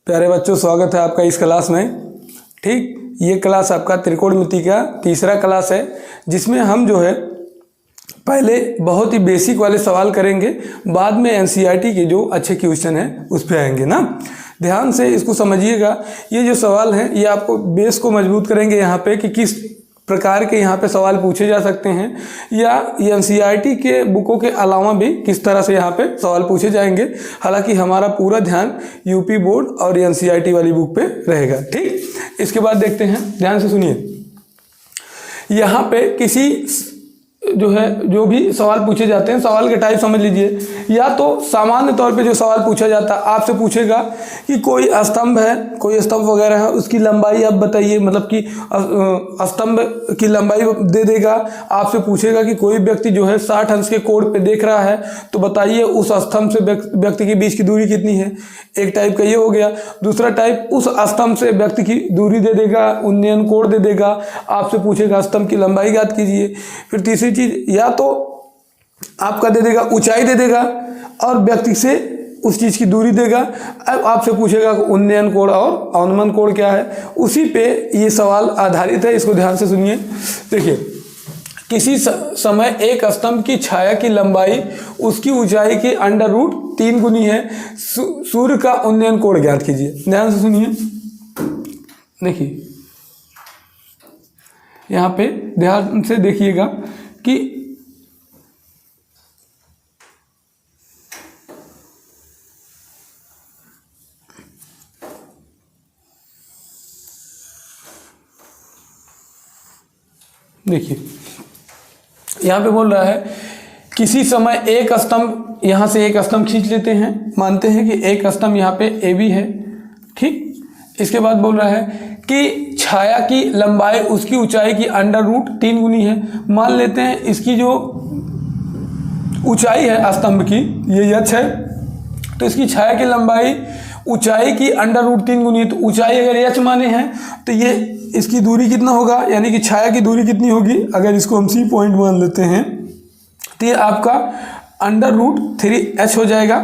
प्यारे बच्चों, स्वागत है आपका इस क्लास में। ठीक, ये क्लास आपका त्रिकोणमिति का तीसरा क्लास है, जिसमें हम जो है पहले बहुत ही बेसिक वाले सवाल करेंगे, बाद में एनसीईआरटी के जो अच्छे क्वेश्चन हैं उस पर आएंगे ना। ध्यान से इसको समझिएगा। ये जो सवाल हैं ये आपको बेस को मजबूत करेंगे यहाँ पे कि किस प्रकार के यहाँ पे सवाल पूछे जा सकते हैं, या एनसीईआरटी के बुकों के अलावा भी किस तरह से यहाँ पे सवाल पूछे जाएंगे। हालांकि हमारा पूरा ध्यान यूपी बोर्ड और एनसीईआरटी वाली बुक पे रहेगा। ठीक, इसके बाद देखते हैं, ध्यान से सुनिए। यहाँ पे किसी जो भी सवाल पूछे जाते हैं, सवाल के टाइप समझ लीजिए। या तो सामान्य तौर पे जो सवाल पूछा जाता है, आपसे पूछेगा कि कोई स्तंभ है, कोई स्तंभ वगैरह है, उसकी लंबाई आप बताइए, मतलब कि स्तंभ की लंबाई दे देगा। आपसे पूछेगा कि कोई व्यक्ति जो है 60 अंश के कोण पे देख रहा है, तो बताइए उस स्तंभ से व्यक्ति के बीच की दूरी कितनी है। एक टाइप का ये हो गया। दूसरा टाइप, उस स्तंभ से व्यक्ति की दूरी दे देगा, उन्नयन कोण दे देगा। आपसे पूछेगा स्तंभ की लंबाई ज्ञात कीजिए। फिर तीसरी चीज, या तो आपका दे देगा ऊंचाई दे देगा और व्यक्ति से उस चीज की दूरी देगा। अब आपसे पूछेगा उन्नयन कोण और अवनमन कोण क्या है। उसी पे ये सवाल आधारित है, इसको ध्यान से सुनिए। देखिए, किसी समय एक स्तंभ की छाया की लंबाई उसकी ऊंचाई के √3 गुनी है। सूर्य का उन्नयन कोण ज्ञात कीजिए। ध्यान से सुनिए। देखिए, यहाँ पे ध्यान से देखिएगा कि देखिए यहाँ पे बोल रहा है किसी समय एक स्तंभ, यहाँ से एक स्तंभ खींच लेते हैं, मानते हैं कि एक स्तंभ यहाँ पे AB है। ठीक, इसके बाद बोल रहा है कि छाया की लंबाई उसकी ऊंचाई की √3 गुनी है। मान लेते हैं इसकी जो ऊंचाई है स्तंभ की, ये h है, तो इसकी छाया की लंबाई ऊंचाई की √3 गुनी है। तो ऊंचाई अगर h माने हैं तो ये इसकी दूरी कितना होगा, यानी कि छाया की दूरी कितनी होगी। अगर इसको हम C पॉइंट मान लेते हैं तो ये आपका √3h हो जाएगा।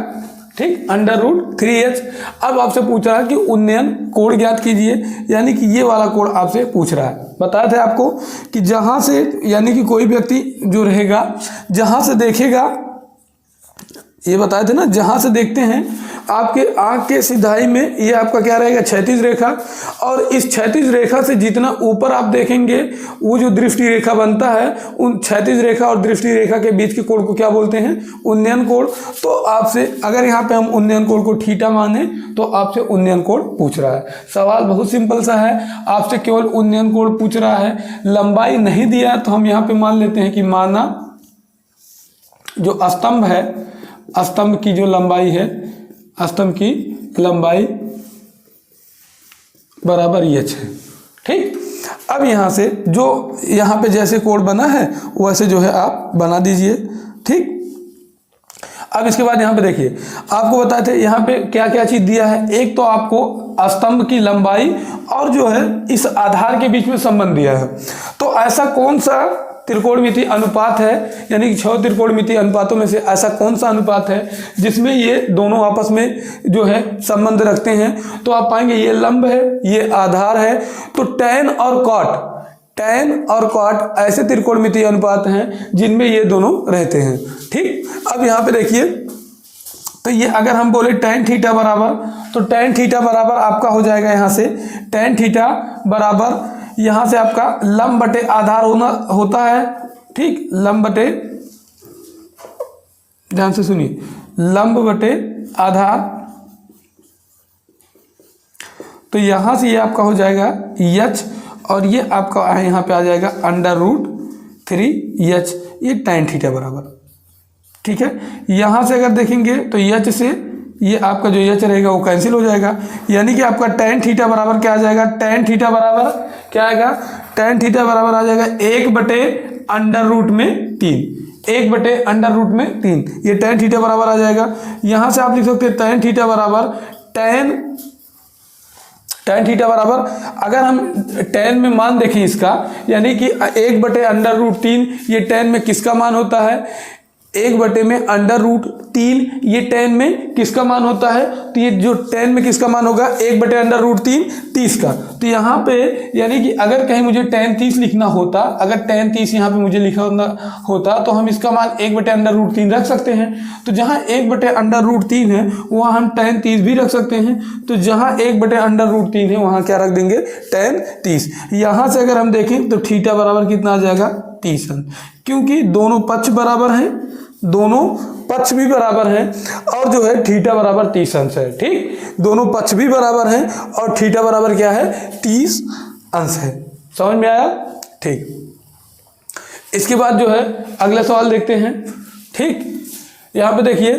ठीक, √3h। अब आपसे पूछ रहा है कि उन्नयन कोण ज्ञात कीजिए, यानी कि ये वाला कोण आपसे पूछ रहा है। बताया था आपको कि जहां से, यानी कि कोई व्यक्ति जो रहेगा जहां से देखेगा, ये बताए थे ना, जहां से देखते हैं आपके आंख के सिधाई में ये आपका क्या रहेगा, क्षैतिज रेखा। और इस क्षैतिज रेखा से जितना ऊपर आप देखेंगे वो जो दृष्टि रेखा बनता है, उन क्षैतिज रेखा और दृष्टि रेखा के बीच के कोण को क्या बोलते हैं, उन्नयन कोण। तो आपसे अगर यहाँ पे हम उन्नयन कोण को थीटा माने तो आपसे उन्नयन कोण पूछ रहा है। सवाल बहुत सिंपल सा है, आपसे केवल उन्नयन कोण पूछ रहा है। लंबाई नहीं दिया तो हम यहाँ पे मान लेते हैं कि माना जो स्तंभ है, स्तंभ की जो लंबाई है, स्तंभ की लंबाई बराबर h है। ठीक, अब यहाँ से जो यहाँ पे जैसे कोण बना है वैसे जो है आप बना दीजिए। ठीक, अब इसके बाद यहाँ पे देखिए, आपको बताए थे यहाँ पे क्या क्या चीज दिया है। एक तो आपको स्तंभ की लंबाई और जो है इस आधार के बीच में संबंध दिया है। तो ऐसा कौन सा त्रिकोणमिति अनुपात है, यानी कि 6 त्रिकोणमिति अनुपातों में से ऐसा कौन सा अनुपात है जिसमें ये दोनों आपस में जो है संबंध रखते हैं। तो आप पाएंगे ये लंब है, ये आधार है। तो tan और cot ऐसे त्रिकोणमिति अनुपात हैं जिनमें ये दोनों रहते हैं। ठीक, अब यहाँ पे देखिए, तो ये अगर हम बोले tan थीटा बराबर, तो tan थीटा बराबर आपका हो जाएगा यहाँ से tan थीटा बराबर, यहाँ से आपका लंब बटे आधार होता है। ठीक, लंब बटे, ध्यान से सुनिए, लंब बटे आधार। तो यहाँ से ये आपका हो जाएगा h, और ये आपका यहाँ पे आ जाएगा √3h, ये tan थीटा बराबर। ठीक है, यहाँ से अगर देखेंगे तो h से ये आपका जो h रहेगा वो कैंसिल हो जाएगा, यानी कि आपका tan थीटा बराबर क्या आ जाएगा, tan थीटा बराबर क्या आएगा, tan थीटा बराबर आ जाएगा 1/√3, 1/√3, ये tan थीटा बराबर आ जाएगा। यहाँ से आप लिख सकते हैं tan थीटा बराबर tan थीटा बराबर, अगर हम tan में मान देखें इसका, यानी कि 1/√3, ये tan में किसका मान होता है, 1/√3 ये tan में किसका मान होता है, तो ये जो tan में किसका मान होगा 1/√3 30 का। तो यहाँ पे यानी कि अगर कहीं मुझे tan 30 लिखना होता, अगर tan 30 यहाँ पे मुझे लिखा होता तो हम इसका मान 1/√3 रख सकते हैं। तो जहाँ 1/√3 है वहाँ हम tan 30 भी रख सकते हैं। तो जहाँ 1/√3 है वहाँ क्या रख देंगे tan 30। यहाँ से अगर हम देखें तो थीटा बराबर कितना आ जाएगा 30 अंश, क्योंकि दोनों पक्ष बराबर हैं, दोनों पक्ष भी बराबर हैं और जो है थीटा बराबर 30 अंश है। ठीक, दोनों पक्ष भी बराबर हैं और थीटा बराबर क्या है 30 अंश है। समझ में आया? ठीक, इसके बाद जो है अगला सवाल देखते हैं। ठीक, यहाँ पे देखिए,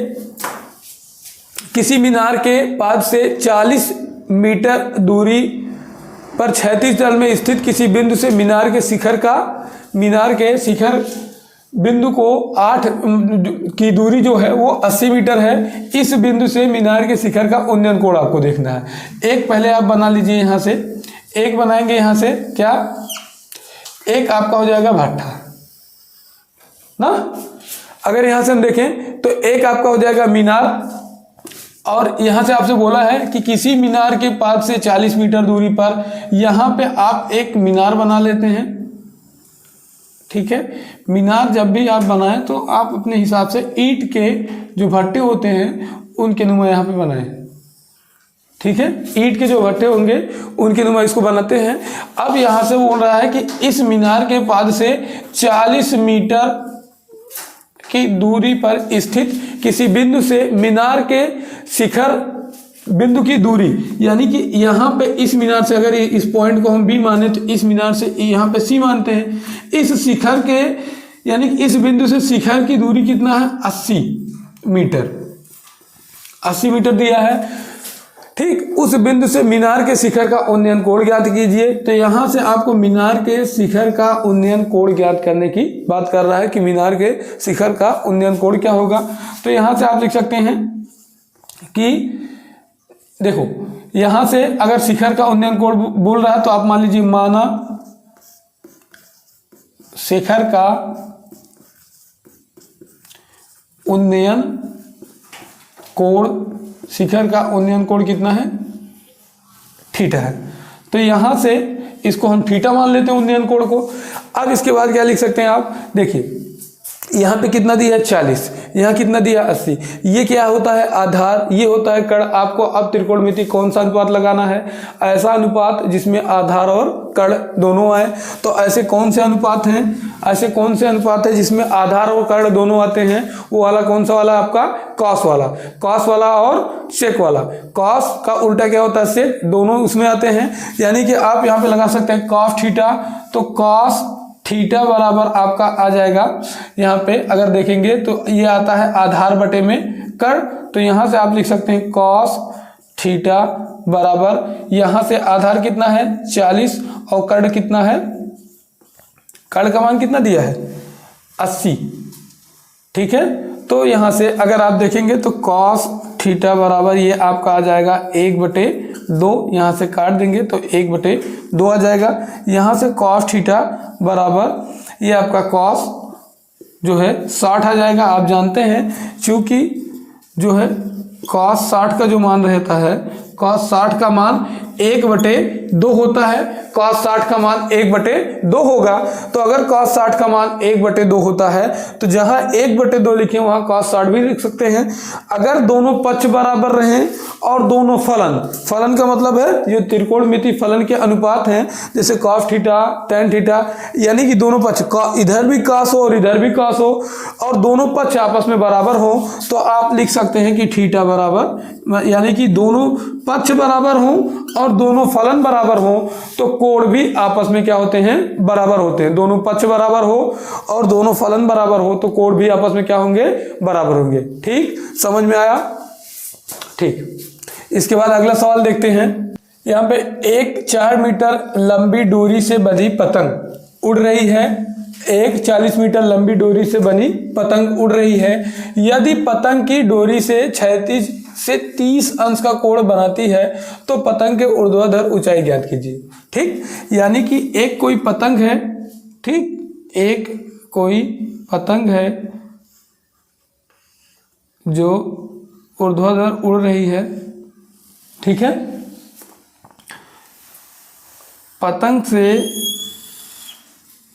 किसी मीनार के पाद से 40 मीटर दूरी पर क्षैतिज तल में स्थित किसी बिंदु से मीनार के शिखर बिंदु को 8 की दूरी जो है वो 80 मीटर है। इस बिंदु से मीनार के शिखर का उन्नयन कोण आपको देखना है। एक पहले आप बना लीजिए, यहाँ से एक बनाएंगे, यहाँ से क्या, एक आपका हो जाएगा भट्ठा ना। अगर यहाँ से हम देखें तो एक आपका हो जाएगा मीनार, और यहाँ से आपसे बोला है कि किसी मीनार के पाद से 40 मीटर दूरी पर यहाँ पे आप एक मीनार बना लेते हैं। ठीक है, मीनार जब भी आप बनाएं तो आप अपने हिसाब से ईंट के जो भट्टे होते हैं उनके नुमा यहाँ पे बनाएं। ठीक है, ईंट के जो भट्टे होंगे उनके नुमा इसको बनाते हैं। अब यहाँ से बोल रहा है कि इस मीनार के पाद से 40 मीटर की दूरी पर स्थित किसी बिंदु से मीनार के शिखर बिंदु की दूरी, यानी कि यहाँ पे इस मीनार से अगर इस पॉइंट को हम बी माने तो इस मीनार से यहाँ पे सी मानते हैं। इस शिखर के यानी कि इस बिंदु से शिखर की दूरी कितना है 80 मीटर, 80 मीटर दिया है। ठीक, उस बिंदु से मीनार के शिखर का उन्नयन कोण ज्ञात कीजिए। तो यहाँ से आपको मीनार के शिखर का उन्नयन कोण ज्ञात करने की बात कर रहा है कि मीनार के शिखर का उन्नयन कोण क्या होगा। तो यहाँ से आप लिख सकते हैं कि देखो, यहाँ से अगर शिखर का उन्नयन कोण बोल रहा है तो आप मान लीजिए, माना शिखर का उन्नयन कोण, शिखर का उन्नयन कोण कितना है थीटा है। तो यहाँ से इसको हम थीटा मान लेते हैं उन्नयन कोण को। अब इसके बाद क्या लिख सकते हैं आप, देखिए यहाँ पे कितना दिया है 40, यहाँ कितना दिया 80। ये क्या होता है आधार, ये होता है कण। आपको अब त्रिकोणमिति कौन सा अनुपात लगाना है, ऐसा अनुपात जिसमें आधार और कण दोनों आए। तो ऐसे कौन से अनुपात हैं, ऐसे कौन से अनुपात है जिसमें आधार और कण दोनों आते हैं, वो वाला कौन सा वाला आपका कॉस वाला, कॉस वाला और सेक वाला। कॉस का उल्टा क्या होता है सेक, दोनों उसमें आते हैं। यानी कि आप यहाँ पे लगा सकते हैं कॉस थीटा, तो कॉस थीटा बराबर आपका आ जाएगा, यहाँ पे अगर देखेंगे तो ये आता है आधार बटे में कण। तो यहाँ से आप लिख सकते हैं कॉस थीटा बराबर, यहाँ से आधार कितना है 40 और कण कितना है, कण का मान कितना दिया है 80। ठीक है, तो यहाँ से अगर आप देखेंगे तो कॉस थीटा बराबर ये आपका आ जाएगा 1/2, यहाँ से काट देंगे तो 1/2 आ जाएगा। यहाँ से कॉस थीटा बराबर ये आपका कॉस जो है 60 आ जाएगा। आप जानते हैं चूँकि जो है कॉस 60 का जो मान रहता है, कॉस 60 का मान 1/2 होता है, कॉस 60 का मान 1/2 होगा। तो अगर कॉस 60 का मान 1/2 होता है तो जहाँ 1/2 लिखे वहाँ कॉस 60 भी लिख सकते हैं। अगर दोनों पक्ष बराबर रहें और दोनों फलन, फलन का मतलब है ये त्रिकोणमिति फलन के अनुपात हैं, जैसे कॉस थीटा tan थीटा, यानी कि दोनों पक्ष इधर भी कॉस हो और इधर भी कॉस हो और दोनों पक्ष आपस में बराबर हो, तो आप लिख सकते हैं कि थीटा बराबर, यानी कि दोनों पक्ष बराबर हों और दोनों फलन बराबर हों तो कोण भी आपस में क्या होते हैं बराबर होते हैं। दोनों पक्ष बराबर हो और दोनों फलन बराबर हो तो कोण भी आपस में क्या होंगे बराबर होंगे। ठीक, समझ में आया? ठीक, इसके बाद अगला सवाल देखते हैं। यहाँ पे एक 4 मीटर लंबी डोरी से बंधी पतंग उड़ रही है, एक 40 मीटर लंबी डोरी से बनी पतंग उड़ रही है। यदि पतंग की डोरी से क्षैतिज से 30 अंश का कोण बनाती है तो पतंग के ऊर्ध्वाधर ऊंचाई ज्ञात कीजिए। ठीक, यानी कि एक कोई पतंग है, ठीक, एक कोई पतंग है जो ऊर्ध्वाधर उड़ रही है, ठीक है। पतंग से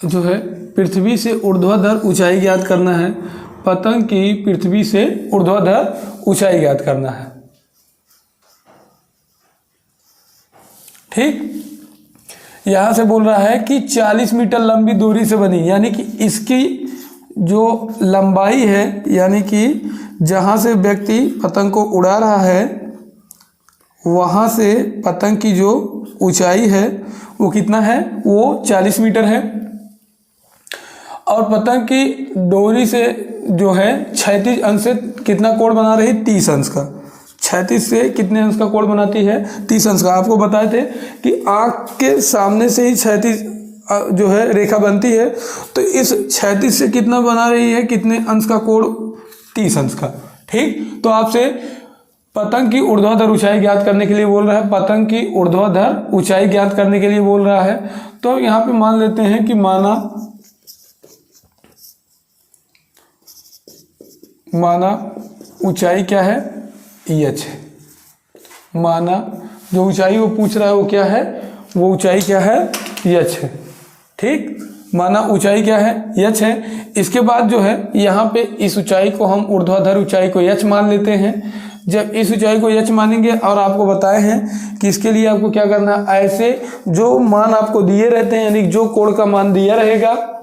जो है पृथ्वी से ऊर्ध्वाधर ऊंचाई ज्ञात करना है। पतंग की पृथ्वी से ऊर्ध्वाधर ऊंचाई ज्ञात करना है, ठीक। यहां से बोल रहा है कि 40 मीटर लंबी दूरी से बनी, यानी कि इसकी जो लंबाई है, यानी कि जहां से व्यक्ति पतंग को उड़ा रहा है वहां से पतंग की जो ऊंचाई है वो कितना है, वो 40 मीटर है। और पतंग की डोरी से जो है 36 अंश से कितना कोण बना रही, 30 अंश का। 36 से कितने अंश का कोण बनाती है, 30 अंश का। आपको बताए थे कि आँख के सामने से ही 36 जो है रेखा बनती है, तो इस 36 से कितना बना रही है, कितने अंश का कोण, 30 अंश का, ठीक। तो आपसे पतंग की ऊर्ध्वाधर ऊंचाई ज्ञात करने के लिए बोल रहा है, पतंग की ऊर्ध्वाधर ऊंचाई ज्ञात करने के लिए बोल रहा है। तो यहाँ पे मान लेते हैं कि माना ऊंचाई क्या है, h है। माना जो ऊंचाई वो पूछ रहा है वो क्या है, वो ऊंचाई क्या है, h है, ठीक। माना ऊंचाई क्या है, h है। इसके बाद जो है यहाँ पे इस ऊंचाई को हम ऊर्ध्वाधर ऊंचाई को h मान लेते हैं। जब इस ऊंचाई को h मानेंगे, और आपको बताए हैं कि इसके लिए आपको क्या करना है, ऐसे जो मान आपको दिए रहते हैं, यानी जो कोण का मान दिया रहेगा,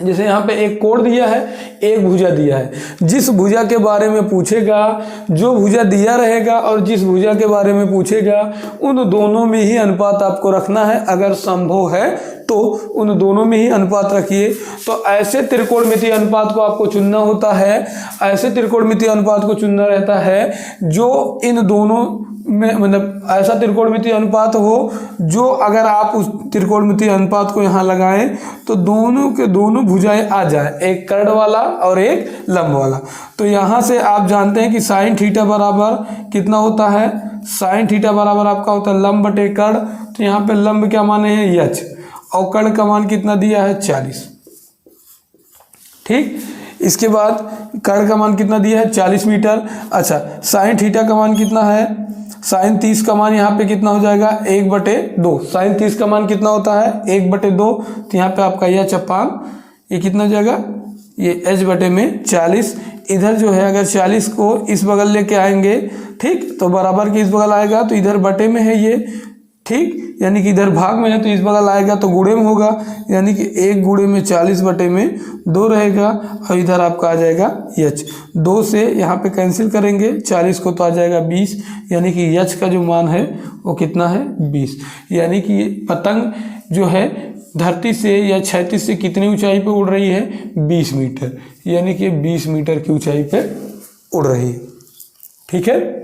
जैसे यहाँ पे एक कोण दिया है, एक भुजा दिया है, जिस भुजा के बारे में पूछेगा, जो भुजा दिया रहेगा और जिस भुजा के बारे में पूछेगा, उन दोनों में ही अनुपात आपको रखना है। अगर संभव है तो उन दोनों में ही अनुपात रखिए। तो ऐसे त्रिकोणमितीय अनुपात को आपको चुनना होता है, ऐसे त्रिकोणमितीय अनुपात को चुनना रहता है जो इन दोनों में, मतलब ऐसा त्रिकोणमितीय अनुपात हो जो अगर आप उस त्रिकोणमितीय अनुपात को यहाँ लगाएं तो दोनों के दोनों भुजाएं आ जाए, एक कर्ण वाला और एक लंब वाला। तो यहाँ से आप जानते हैं कि साइन थीटा बराबर कितना होता है, साइन थीटा बराबर आपका होता है लंब बटे कर्ण। तो यहाँ पे लंब क्या माने हैं, h, और कर्ण का मान कितना दिया है, 40, ठीक। इसके बाद कर्ण का मान कितना दिया है, 40 मीटर। अच्छा, साइन थीटा का मान कितना है, साइन 30 का मान यहाँ पे कितना हो जाएगा, 1/2। साइन 30 का मान कितना होता है, 1/2। तो यहाँ पे आपका यह चपान ये कितना हो जाएगा, ये h बटे में 40। इधर जो है अगर 40 को इस बगल लेके आएंगे, ठीक, तो बराबर के इस बगल आएगा, तो इधर बटे में है ये, ठीक, यानी कि इधर भाग में है तो इस बगल आएगा तो गुणे में होगा, यानी कि 1 गुणे में 40 बटे में 2 रहेगा, और इधर आपका आ जाएगा h। 2 से यहाँ पे कैंसिल करेंगे 40 को तो आ जाएगा 20, यानी कि h का जो मान है वो कितना है, 20। यानी कि ये पतंग जो है धरती से या क्षैतिज से कितनी ऊंचाई पे उड़ रही है, 20 मीटर, यानी कि 20 मीटर की ऊंचाई पे उड़ रही है, ठीक है।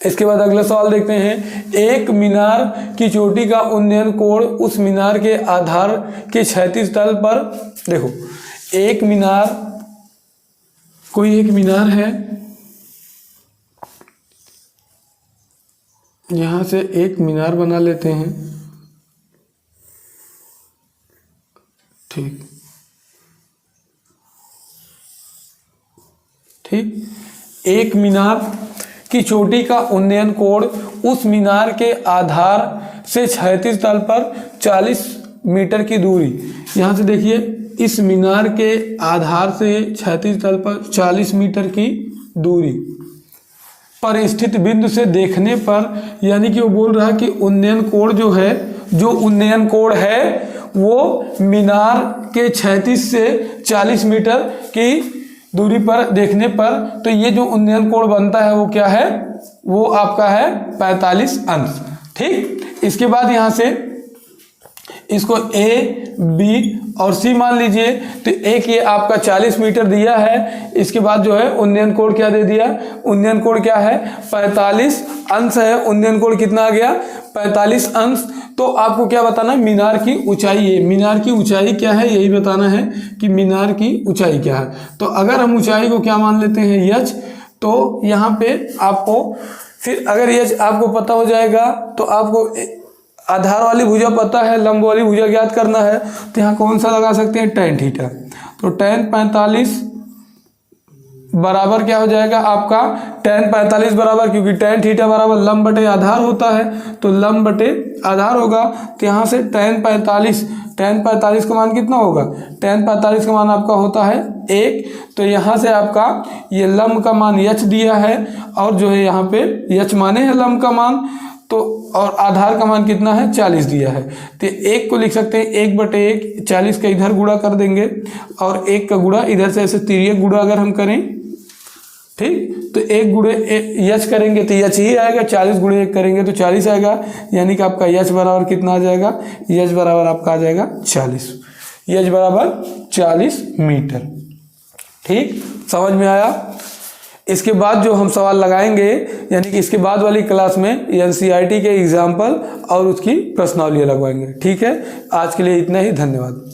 इसके बाद अगला सवाल देखते हैं, एक मीनार की चोटी का उन्नयन कोण उस मीनार के आधार के क्षैतिज तल पर, देखो एक मीनार, कोई एक मीनार है, यहां से एक मीनार बना लेते हैं, ठीक ठीक। एक मीनार की चोटी का उन्नयन कोण उस मीनार के आधार से क्षैतिज तल पर 40 मीटर की दूरी, यहाँ से देखिए इस मीनार के आधार से क्षैतिज तल पर 40 मीटर की दूरी पर स्थित बिंदु से देखने पर, यानी कि वो बोल रहा है कि उन्नयन कोण जो है, जो उन्नयन कोण है वो मीनार के क्षैतिज से 40 मीटर की दूरी पर देखने पर, तो ये जो उन्नयन कोण बनता है वो क्या है, वो आपका है 45 अंश, ठीक। इसके बाद यहाँ से इसको A, B और C मान लीजिए, तो एक ये आपका 40 मीटर दिया है। इसके बाद जो है उन्नयन कोण क्या दे दिया, उन्नयन कोण क्या है, 45 अंश है। उन्नयन कोण कितना आ गया, 45 अंश। तो आपको क्या बताना है, मीनार की ऊंचाई है, मीनार की ऊंचाई क्या है यही बताना है कि मीनार की ऊंचाई क्या है। तो अगर हम ऊंचाई को क्या मान लेते हैं, h, तो यहाँ पे आपको फिर अगर h आपको पता हो जाएगा तो आपको आधार वाली भुजा पता है, लंब वाली भुजा ज्ञात करना है, तो यहाँ कौन सा लगा सकते हैं, tan थीटा। तो tan 45 बराबर क्या हो जाएगा आपका tan 45 बराबर, क्योंकि tan थीटा बराबर लंब बटे आधार होता है, तो लंब बटे आधार होगा। तो यहाँ से tan 45 का मान कितना होगा, tan 45 का मान आपका होता है 1। तो यहाँ से आपका ये लंब का मान h दिया है, और जो है यहाँ पे h माने है लंब का मान, तो और आधार का मान कितना है 40 दिया है। तो 1 को लिख सकते हैं 1/1, 40 का इधर गुणा कर देंगे, और 1 का गुणा इधर से ऐसे तिर्यक गुणा अगर हम करें, ठीक, तो 1 गुणे यच करेंगे तो यच ही आएगा, 40 गुणे 1 करेंगे तो 40 आएगा, यानी कि आपका यच बराबर कितना आ जाएगा, यच बराबर आपका आ जाएगा 40, यच बराबर 40 मीटर। ठीक, समझ में आया। इसके बाद जो हम सवाल लगाएंगे, यानी कि इसके बाद वाली क्लास में एनसीईआरटी के एग्जाम्पल और उसकी प्रश्नावली लगवाएंगे। ठीक है, आज के लिए इतना ही, धन्यवाद।